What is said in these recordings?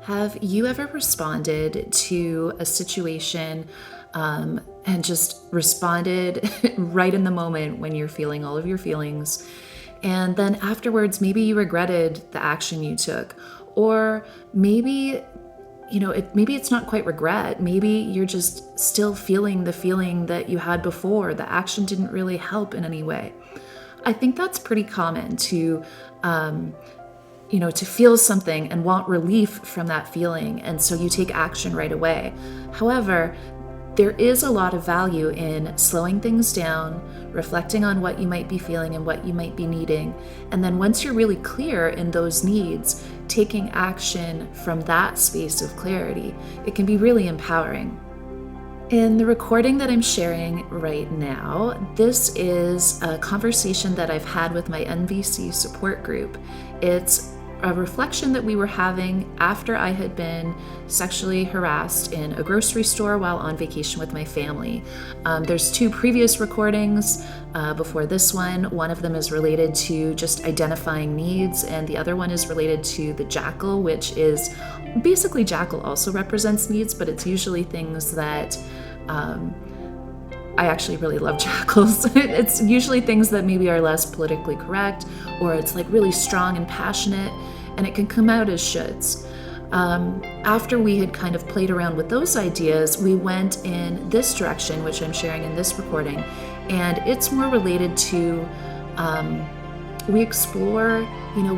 Have you ever responded to a situation and just responded right in the moment when you're feeling all of your feelings? And then afterwards, maybe you regretted the action you took. Or maybe, maybe it's not quite regret. Maybe you're just still feeling the feeling that you had before. The action didn't really help in any way. I think that's pretty common to feel something and want relief from that feeling. And so you take action right away. However, there is a lot of value in slowing things down, reflecting on what you might be feeling and what you might be needing. And then once you're really clear in those needs, taking action from that space of clarity, it can be really empowering. In the recording that I'm sharing right now, this is a conversation that I've had with my NVC support group. It's a reflection that we were having after I had been sexually harassed in a grocery store while on vacation with my family. There's two previous recordings before this one. One of them is related to just identifying needs, and the other one is related to the jackal, which is basically jackal also represents needs, but it's usually things that I actually really love jackals. It's usually things that maybe are less politically correct, or it's like really strong and passionate, and it can come out as shoulds. After we had kind of played around with those ideas, we went in this direction, which I'm sharing in this recording, and it's more related to we explore,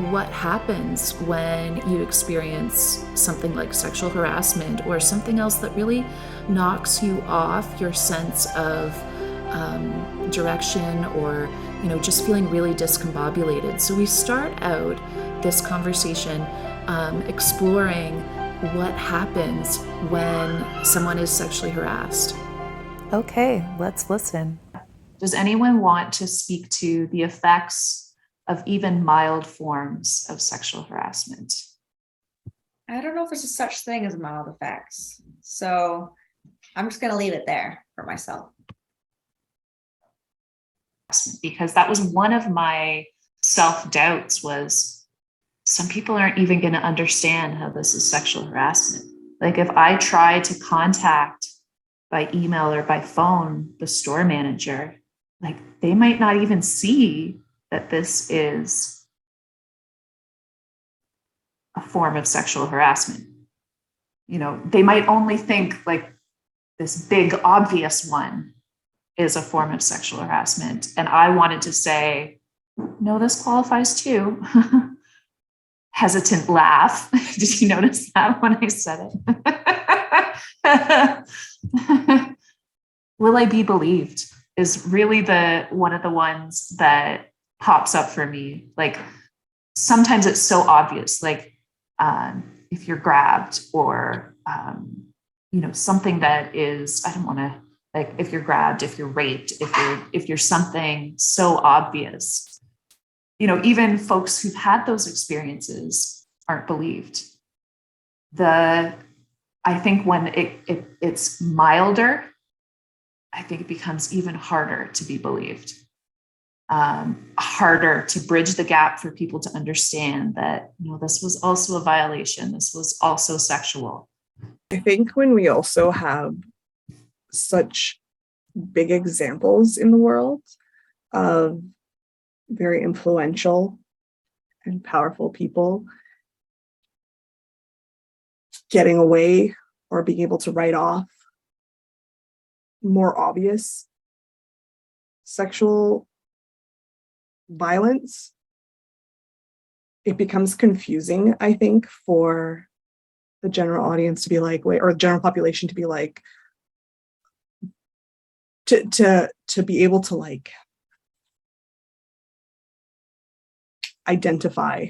what happens when you experience something like sexual harassment or something else that really knocks you off your sense of direction, or, just feeling really discombobulated. So we start out this conversation exploring what happens when someone is sexually harassed. Okay, let's listen. Does anyone want to speak to the effects of even mild forms of sexual harassment? I don't know if there's a such thing as mild effects. So I'm just going to leave it there for myself. Because that was one of my self-doubts, was some people aren't even going to understand how this is sexual harassment. Like if I try to contact by email or by phone the store manager, like they might not even see that this is a form of sexual harassment. They might only think like this big obvious one is a form of sexual harassment. And I wanted to say, no, this qualifies too. Hesitant laugh. Did you notice that when I said it? Will I be believed is really one of the ones that pops up for me. Like sometimes it's so obvious, like if you're grabbed, or something that is, I don't want to, like if you're grabbed, if you're raped, if you're something so obvious, even folks who've had those experiences aren't believed. I think when it's milder, I think it becomes even harder to be believed. Harder to bridge the gap for people to understand that, this was also a violation. This was also sexual. I think when we also have such big examples in the world of very influential and powerful people getting away or being able to write off more obvious sexual violence, it becomes confusing, I think, for the general audience to be like, wait, or general population to be like, to be able to like identify.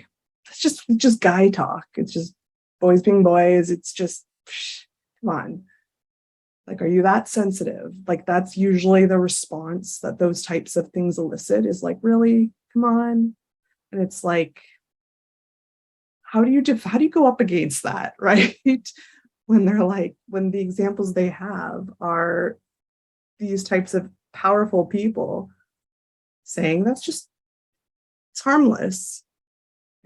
It's just guy talk. It's just boys being boys. It's just, come on. Like, are you that sensitive? Like, that's usually the response that those types of things elicit, is like, really? Come on. And it's like, how do you go up against that, right? When the examples they have are these types of powerful people saying it's harmless.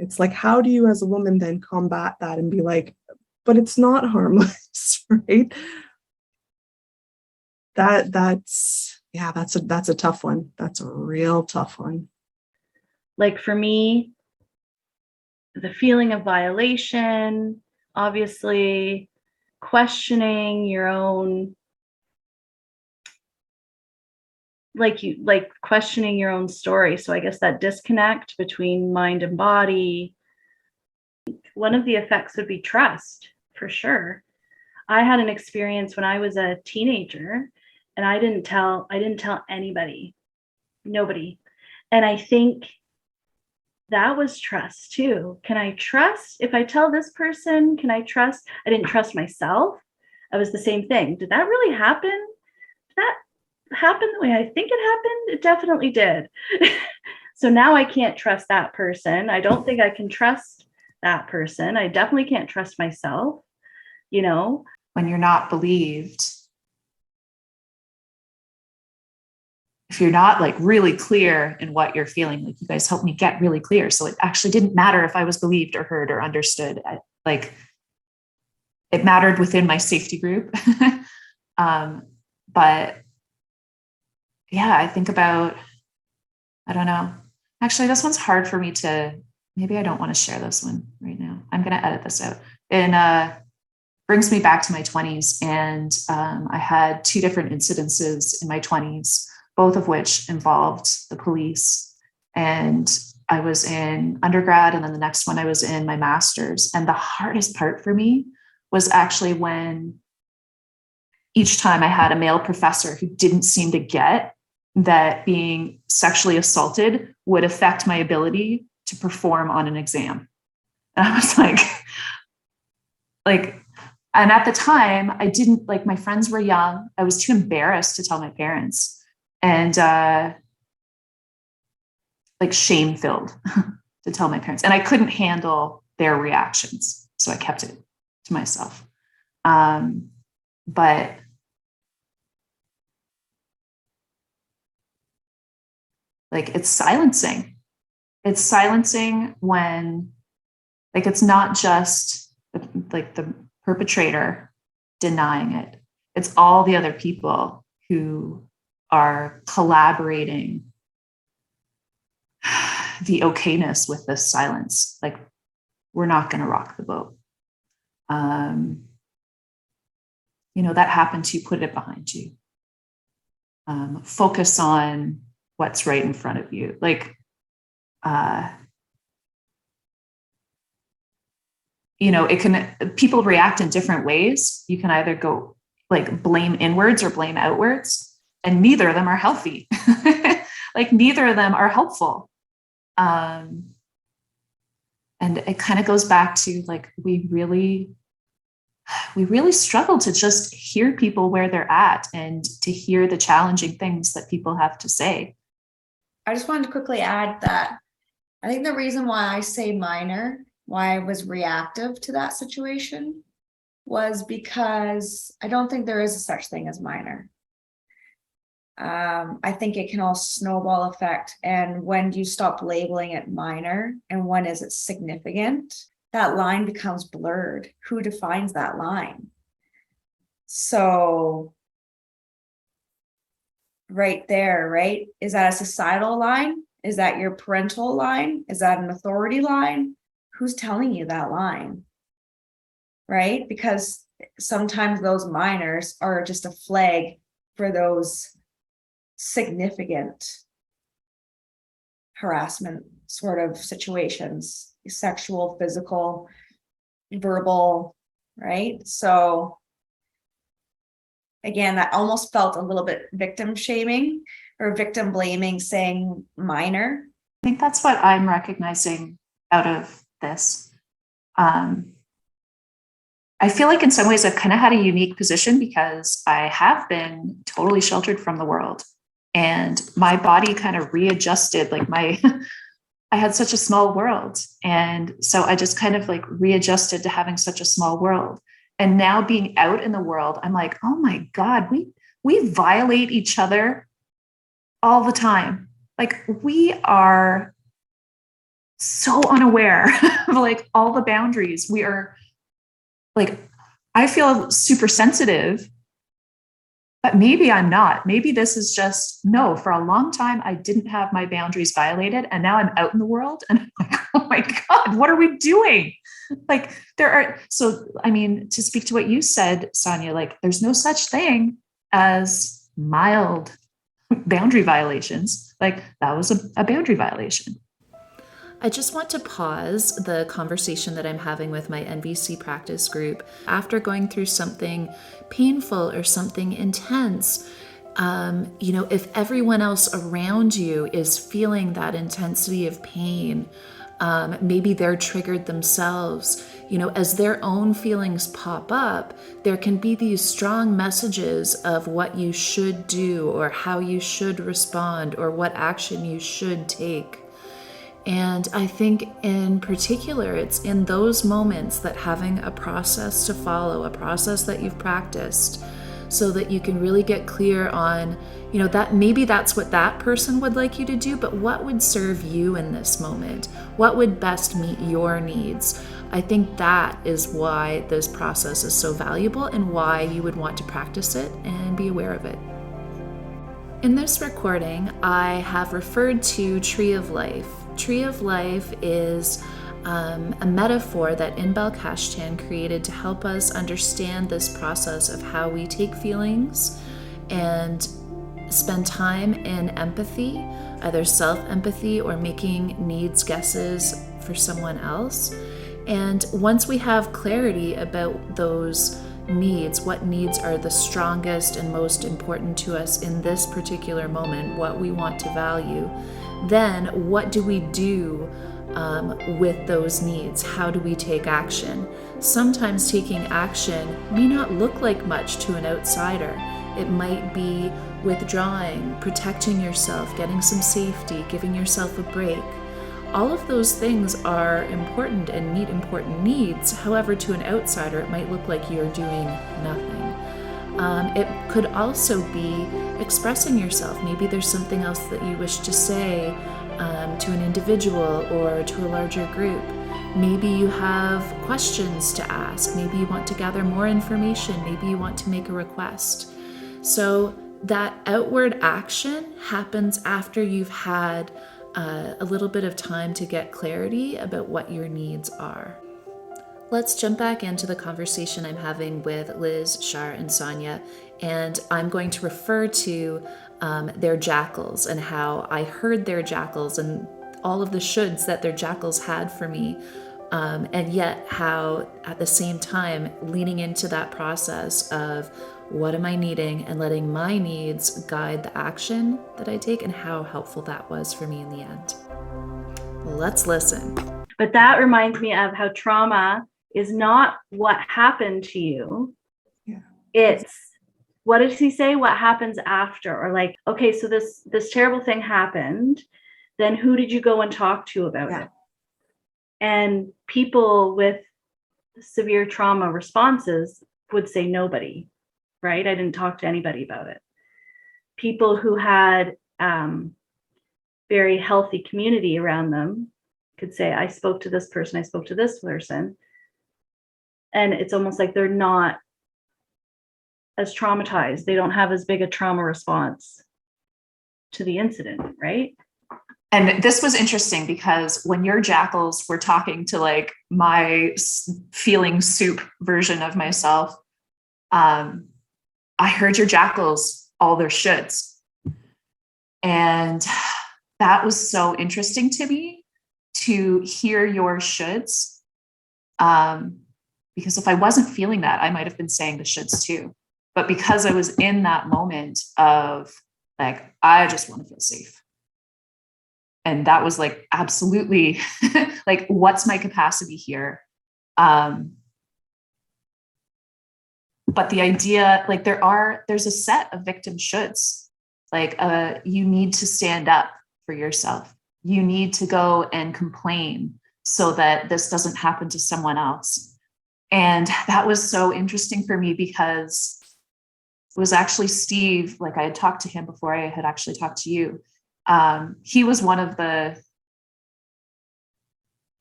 It's like, how do you as a woman then combat that and be like, but it's not harmless, right? That's a tough one. That's a real tough one. Like for me, the feeling of violation, obviously questioning your own, like questioning your own story. So I guess that disconnect between mind and body. One of the effects would be trust, for sure. I had an experience when I was a teenager, and I didn't tell anybody, nobody. And I think that was trust too. Can I trust if I tell this person? Can I trust? I didn't trust myself. I was the same thing. Did that really happen? Did that happen the way I think it happened? It definitely did. So now I can't trust that person. I don't think I can trust that person. I definitely can't trust myself, you know? When you're not believed, if you're not like really clear in what you're feeling, like you guys helped me get really clear. So it actually didn't matter if I was believed or heard or understood. Like it mattered within my safety group. But yeah, I think about, I don't know. Actually, this one's hard for me to, maybe I don't want to share this one right now. I'm going to edit this out. And brings me back to my 20s. And I had 2 different incidences in my 20s, both of which involved the police. And I was in undergrad, and then the next one I was in my master's. And the hardest part for me was actually when each time I had a male professor who didn't seem to get that being sexually assaulted would affect my ability to perform on an exam. And I was like, and at the time I didn't, like, my friends were young. I was too embarrassed to tell my parents, and like shame-filled to tell my parents. And I couldn't handle their reactions. So I kept it to myself. But like, it's silencing. It's silencing when, like, it's not just like the perpetrator denying it. It's all the other people who are collaborating the okayness with this silence. Like, we're not going to rock the boat. You know, that happened to you, put it behind you. Focus on what's right in front of you. Like, you know, people react in different ways. You can either go like blame inwards or blame outwards, and neither of them are healthy. Like, neither of them are helpful. And it kind of goes back to, like, we really struggle to just hear people where they're at and to hear the challenging things that people have to say. I just wanted to quickly add that I think the reason why I say minor, why I was reactive to that situation, was because I don't think there is a such thing as minor. I think it can all snowball effect. And when do you stop labeling it minor and when is it significant? That line becomes blurred. Who defines that line? So right there, right? Is that a societal line? Is that your parental line? Is that an authority line? Who's telling you that line? Right? Because sometimes those minors are just a flag for those significant harassment sort of situations, sexual, physical, verbal, right? So again, that almost felt a little bit victim shaming or victim blaming, saying minor. I think that's what I'm recognizing out of this. I feel like in some ways I've kind of had a unique position because I have been totally sheltered from the world, and my body kind of readjusted. Like, I had such a small world. And so I just kind of like readjusted to having such a small world. And now being out in the world, I'm like, oh my God, we violate each other all the time. Like, we are so unaware of like all the boundaries. We are like, I feel super sensitive, but maybe I'm not. Maybe this is just, no, for a long time, I didn't have my boundaries violated. And now I'm out in the world and I'm like, oh my God, what are we doing? Like I mean, to speak to what you said, Sonia, like there's no such thing as mild boundary violations. Like that was a boundary violation. I just want to pause the conversation that I'm having with my NVC practice group after going through something painful or something intense. If everyone else around you is feeling that intensity of pain, maybe they're triggered themselves, as their own feelings pop up, there can be these strong messages of what you should do or how you should respond or what action you should take. And I think in particular, it's in those moments that having a process to follow, a process that you've practiced, so that you can really get clear on, that maybe that's what that person would like you to do, but what would serve you in this moment? What would best meet your needs? I think that is why this process is so valuable and why you would want to practice it and be aware of it. In this recording, I have referred to Tree of Life. Tree of Life is a metaphor that Inbal Kashtan created to help us understand this process of how we take feelings and spend time in empathy, either self-empathy or making needs guesses for someone else. And once we have clarity about those needs, what needs are the strongest and most important to us in this particular moment, what we want to value, then what do we do with those needs? How do we take action? Sometimes taking action may not look like much to an outsider. It might be withdrawing, protecting yourself, getting some safety, giving yourself a break. All of those things are important and meet important needs. However, to an outsider, it might look like you're doing nothing. It could also be expressing yourself. Maybe there's something else that you wish to say to an individual or to a larger group. Maybe you have questions to ask. Maybe you want to gather more information. Maybe you want to make a request. So that outward action happens after you've had a little bit of time to get clarity about what your needs are. Let's jump back into the conversation I'm having with Liz, Shar, and Sonia, and I'm going to refer to their jackals and how I heard their jackals and all of the shoulds that their jackals had for me, and yet how at the same time leaning into that process of what am I needing and letting my needs guide the action that I take and how helpful that was for me in the end. Let's listen. But that reminds me of how trauma is not what happened to you. Yeah. It's, what does he say? What happens after? Or like, okay, so this terrible thing happened. Then who did you go and talk to about it? And people with severe trauma responses would say nobody, right? I didn't talk to anybody about it. People who had very healthy community around them could say, I spoke to this person, I spoke to this person. And it's almost like they're not as traumatized. They don't have as big a trauma response to the incident, right? And this was interesting because when your jackals were talking to like my feeling soup version of myself, I heard your jackals, all their shoulds. And that was so interesting to me to hear your shoulds. Because if I wasn't feeling that, I might have been saying the shoulds too. But because I was in that moment of like, I just want to feel safe. And that was like, absolutely, like, what's my capacity here? But the idea, like there's a set of victim shoulds. Like you need to stand up for yourself. You need to go and complain so that this doesn't happen to someone else. And that was so interesting for me because it was actually Steve, like I had talked to him before I had actually talked to you. He was one of it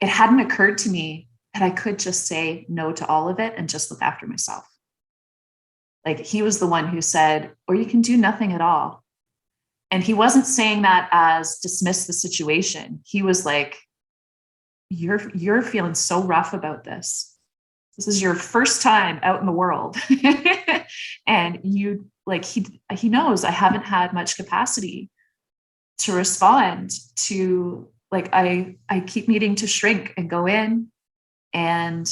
hadn't occurred to me that I could just say no to all of it and just look after myself. Like, he was the one who said, or you can do nothing at all. And he wasn't saying that as dismiss the situation. He was like, you're feeling so rough about this. This is your first time out in the world. And you, like, he knows I haven't had much capacity to respond to, like, I keep needing to shrink and go in. And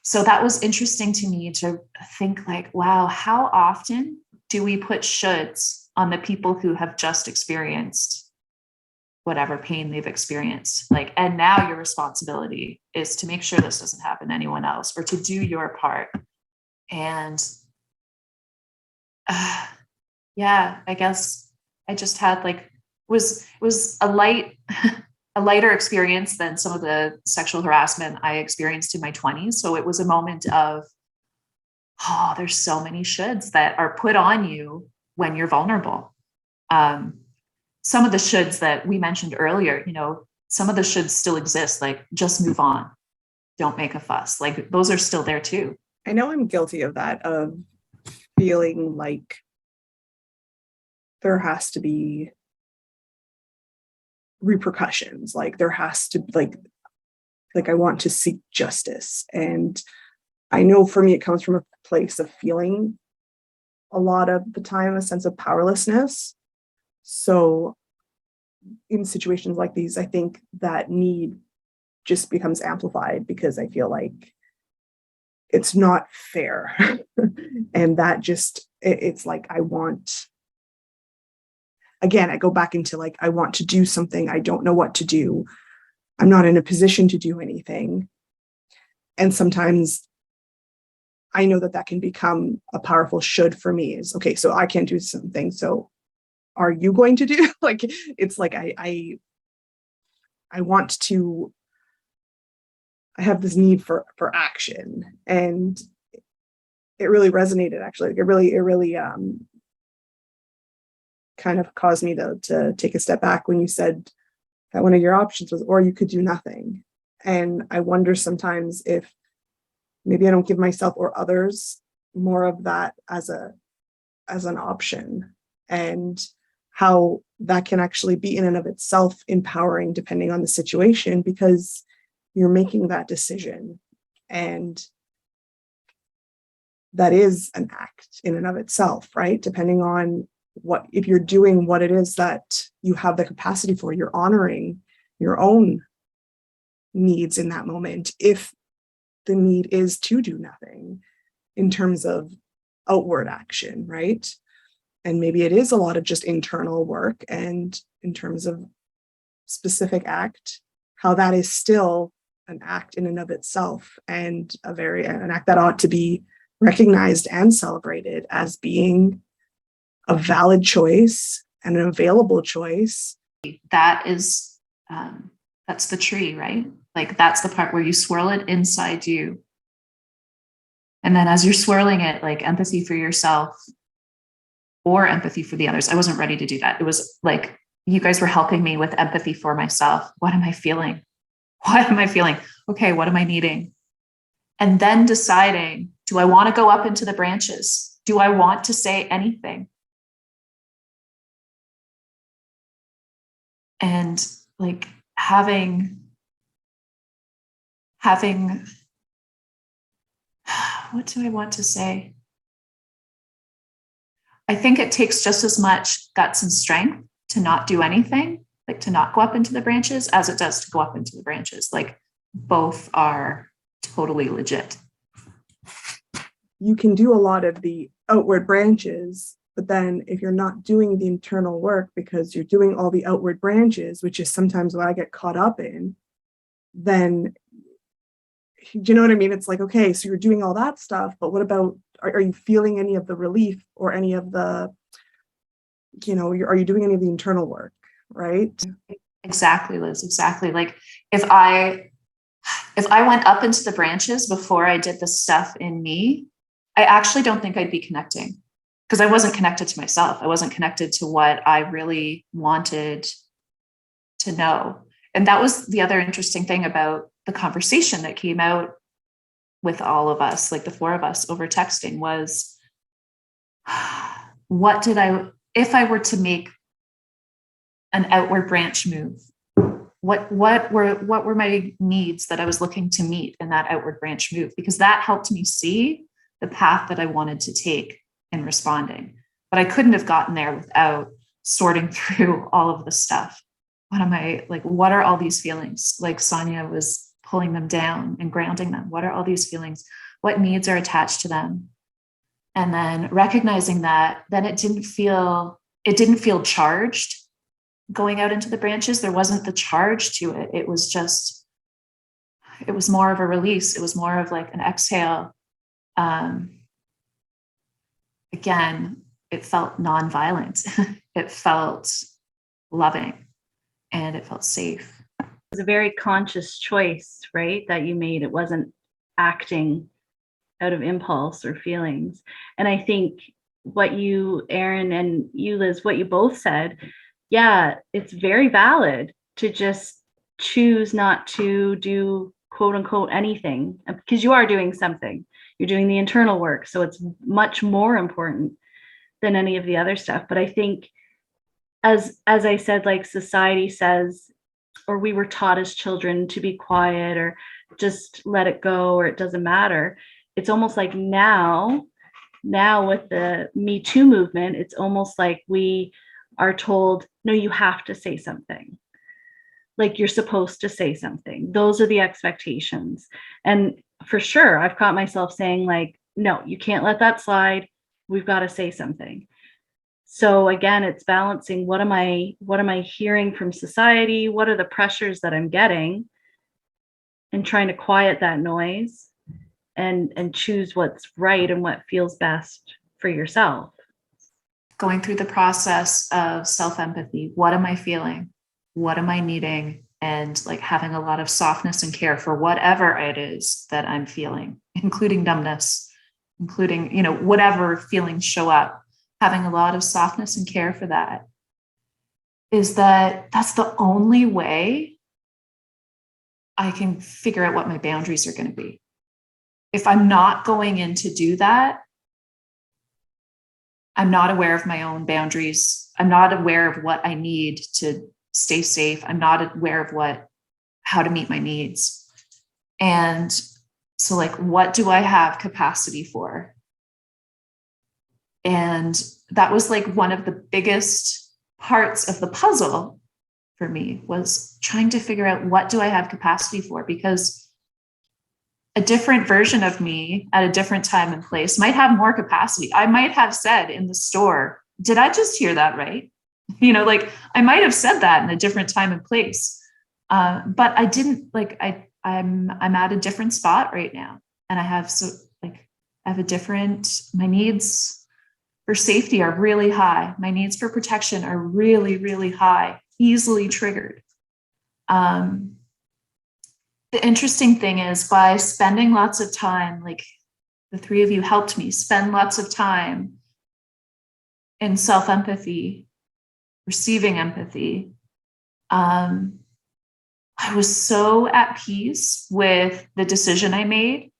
so that was interesting to me to think, like, wow, how often do we put shoulds on the people who have just experienced whatever pain they've experienced? Like, and now your responsibility is to make sure this doesn't happen to anyone else, or to do your part. And yeah, I guess I just had, like, was a lighter experience than some of the sexual harassment I experienced in my 20s. So it was a moment of, oh, there's so many shoulds that are put on you when you're vulnerable. Some of the shoulds that we mentioned earlier, you know, some of the shoulds still exist, like, just move on, don't make a fuss. Like, those are still there too. I know I'm guilty of that, of feeling like there has to be repercussions. Like, there has to, like I want to seek justice. And I know for me, it comes from a place of feeling a lot of the time a sense of powerlessness. So in situations like these, I think that need just becomes amplified, because I feel like it's not fair. And that just, it's like, I want, again, I go back into, like, I want to do something. I don't know what to do. I'm not in a position to do anything. And sometimes I know that that can become a powerful should for me, is, okay, so I can't do something. So are you going to do? Like, it's like, I want to, I have this need for action. And it really resonated, actually. It really kind of caused me to take a step back when you said that one of your options was, or you could do nothing. And I wonder sometimes if maybe I don't give myself or others more of that as an option, and how that can actually be in and of itself empowering, depending on the situation, because you're making that decision. And that is an act in and of itself, right? Depending on what, if you're doing what it is that you have the capacity for, you're honoring your own needs in that moment. If the need is to do nothing in terms of outward action, right? And maybe it is a lot of just internal work, and in terms of specific act, how that is still an act in and of itself, and an act that ought to be recognized and celebrated as being a valid choice and an available choice. That is, that's the tree, right? Like, that's the part where you swirl it inside you. And then as you're swirling it, like, empathy for yourself or empathy for the others. I wasn't ready to do that. It was like, you guys were helping me with empathy for myself. What am I feeling? What am I feeling? Okay, what am I needing? And then deciding, do I want to go up into the branches? Do I want to say anything? And, like, having what do I want to say? I think it takes just as much guts and strength to not do anything, like to not go up into the branches, as it does to go up into the branches. Like, both are totally legit. You can do a lot of the outward branches, but then if you're not doing the internal work because you're doing all the outward branches, which is sometimes what I get caught up in, then, do you know what I mean? It's like, okay, so you're doing all that stuff, but what about, are you feeling any of the relief or any of the, are you doing any of the internal work, right? Exactly, Liz, exactly. Like, if I went up into the branches before I did the stuff in me, I actually don't think I'd be connecting, because I wasn't connected to myself. I wasn't connected to what I really wanted to know. And that was the other interesting thing about the conversation that came out with all of us, like the four of us over texting, was if I were to make an outward branch move, what were my needs that I was looking to meet in that outward branch move? Because that helped me see the path that I wanted to take in responding. But I couldn't have gotten there without sorting through all of the stuff. What are all these feelings? Like Sonia was pulling them down and grounding them. What are all these feelings? What needs are attached to them? And then recognizing that, then it didn't feel charged going out into the branches. There wasn't the charge to it. It was more of a release. It was more of like an exhale. Again, it felt nonviolent. It felt loving, and it felt safe. It was a very conscious choice, right, that you made. It wasn't acting out of impulse or feelings. And I think what you, Erin, and you, Liz, what you both said, yeah, it's very valid to just choose not to do quote unquote anything, because you are doing something. You're doing the internal work. So it's much more important than any of the other stuff. But I think, as I said, like society says, or we were taught as children to be quiet or just let it go, or it doesn't matter. It's almost like now with the Me Too movement, it's almost like we are told, no, you have to say something. Like you're supposed to say something. Those are the expectations. And for sure, I've caught myself saying like, no, you can't let that slide. We've got to say something. So again, it's balancing what am I hearing from society? What are the pressures that I'm getting? And trying to quiet that noise and choose what's right and what feels best for yourself. Going through the process of self-empathy. What am I feeling? What am I needing? And like having a lot of softness and care for whatever it is that I'm feeling, including numbness, including, whatever feelings show up, having a lot of softness and care for that. That's the only way I can figure out what my boundaries are going to be. If I'm not going in to do that, I'm not aware of my own boundaries. I'm not aware of what I need to stay safe. I'm not aware of how to meet my needs. And so like, what do I have capacity for? And that was like one of the biggest parts of the puzzle for me, was trying to figure out what do I have capacity for? Because a different version of me at a different time and place might have more capacity. I might have said in the store, did I just hear that right? I might have said that in a different time and place. But I didn't. I'm at a different spot right now. And my needs for safety are really high. My needs for protection are really, really high, easily triggered. The interesting thing is, by spending lots of time, like the three of you helped me spend lots of time in self-empathy, receiving empathy. I was so at peace with the decision I made.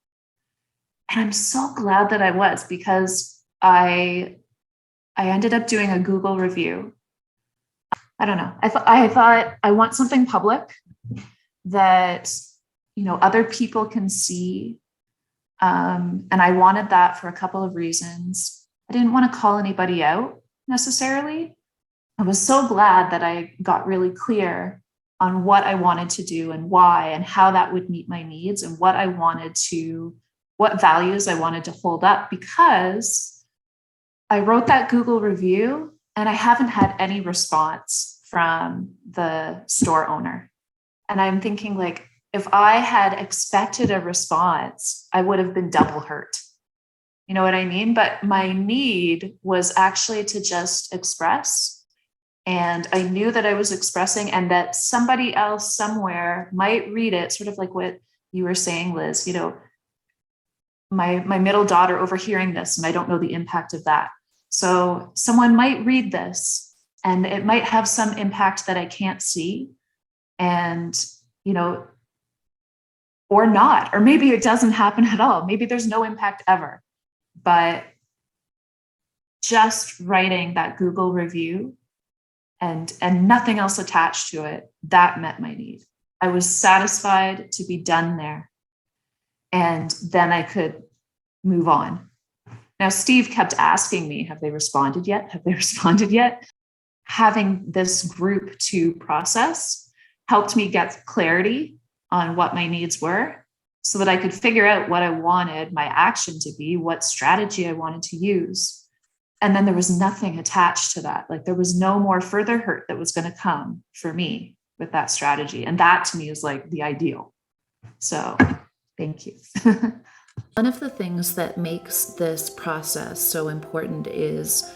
And I'm so glad that I was, because I ended up doing a Google review. I don't know. I thought I want something public that, other people can see. And I wanted that for a couple of reasons. I didn't want to call anybody out necessarily. I was so glad that I got really clear on what I wanted to do and why, and how that would meet my needs, and what values I wanted to hold up, because I wrote that Google review and I haven't had any response from the store owner. And I'm thinking, like, if I had expected a response, I would have been double hurt. You know what I mean? But my need was actually to just express. And I knew that I was expressing, and that somebody else somewhere might read it, sort of like what you were saying, Liz, my middle daughter overhearing this, and I don't know the impact of that. So someone might read this and it might have some impact that I can't see. And, or not, or maybe it doesn't happen at all. Maybe there's no impact ever. But just writing that Google review and nothing else attached to it, that met my need. I was satisfied to be done there. And then I could move on. Now, Steve kept asking me, have they responded yet? Have they responded yet? Having this group to process helped me get clarity on what my needs were so that I could figure out what I wanted my action to be, what strategy I wanted to use. And then there was nothing attached to that. Like there was no more further hurt that was going to come for me with that strategy. And that to me is like the ideal. So thank you. One of the things that makes this process so important is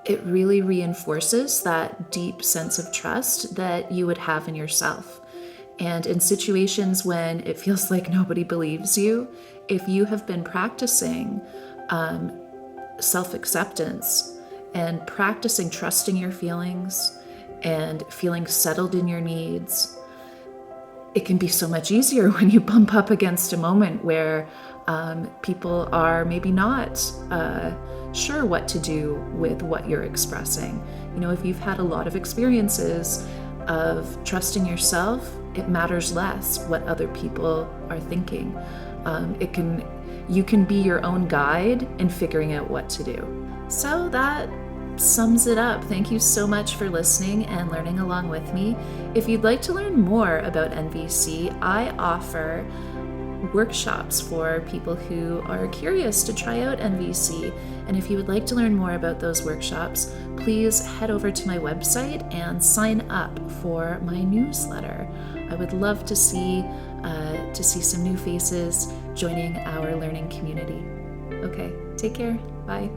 it really reinforces that deep sense of trust that you would have in yourself. And in situations when it feels like nobody believes you, if you have been practicing self-acceptance and practicing trusting your feelings and feeling settled in your needs, it can be so much easier when you bump up against a moment where people are maybe not sure what to do with what you're expressing. You know, if you've had a lot of experiences of trusting yourself, it matters less what other people are thinking. You can be your own guide in figuring out what to do. So that sums it up. Thank you so much for listening and learning along with me. If you'd like to learn more about NVC, I offer workshops for people who are curious to try out NVC. And if you would like to learn more about those workshops, please head over to my website and sign up for my newsletter. I would love to see some new faces joining our learning community. Okay, take care. Bye.